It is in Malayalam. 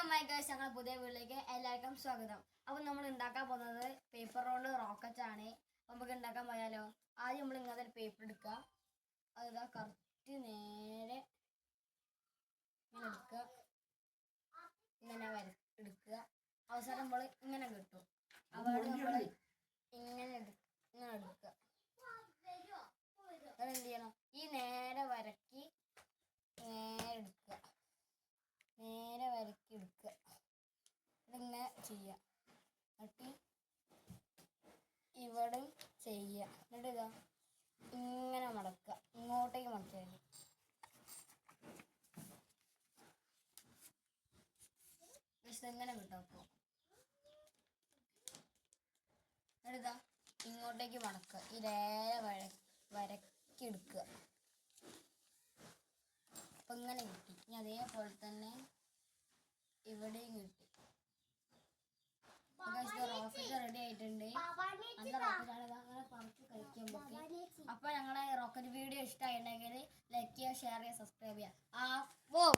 മൈ ഗൈസ്, ഞങ്ങളുടെ പുതിയ വീട്ടിലേക്ക് എല്ലാവർക്കും സ്വാഗതം. അപ്പോൾ നമ്മൾ ഉണ്ടാക്കാൻ പോകുന്നത് പേപ്പർ റോള് റോക്കറ്റ് ആണ്. നമുക്ക് ഉണ്ടാക്കാൻ പോയാലോ? ആദ്യം നമ്മൾ ഇങ്ങനത്തെ ഒരു പേപ്പർ എടുക്കുക. അതാ കറക്റ്റ് നേരെ ഇങ്ങനെ എടുക്കുക, ഇങ്ങനെ എടുക്കുക. അവസാനം നമ്മൾ ഇങ്ങനെ കിട്ടും. അവിടെ നമ്മൾ ഇങ്ങനെ എടുക്കുക. എന്ത് ചെയ്യണം? ഈ നേരെ വരക്കി എടുക്കുക. ഇതിങ്ങനെ ചെയ്യാം. എന്നിട്ട് ഇവിടെ ചെയ്യുക. എന്നിട്ട് ഇതാ ഇങ്ങനെ മടക്കുക, ഇങ്ങോട്ടേക്ക് മടക്കുക. ഇങ്ങനെ കിട്ടും. അപ്പോൾ എന്നിട്ടിതാ ഇങ്ങോട്ടേക്ക് മടക്കുക, ഈ നേരെ വരക്കി എടുക്കുക. അപ്പം ഇങ്ങനെ കിട്ടി. ഇനി അതേപോലെ തന്നെ ഇവിടെയും കിട്ടി. റോക്കറ്റ് റെഡി ആയിട്ടുണ്ട്. നല്ല റോക്കറ്റാണ്. അങ്ങനെ പറച്ച് കഴിക്കാൻ പറ്റും. അപ്പോൾ ഞങ്ങളെ റോക്കറ്റ് വീഡിയോ ഇഷ്ടമായിട്ടുണ്ടെങ്കിൽ ലൈക്ക് ചെയ്യുക, ഷെയർ ചെയ്യുക, സബ്സ്ക്രൈബ് ചെയ്യുക.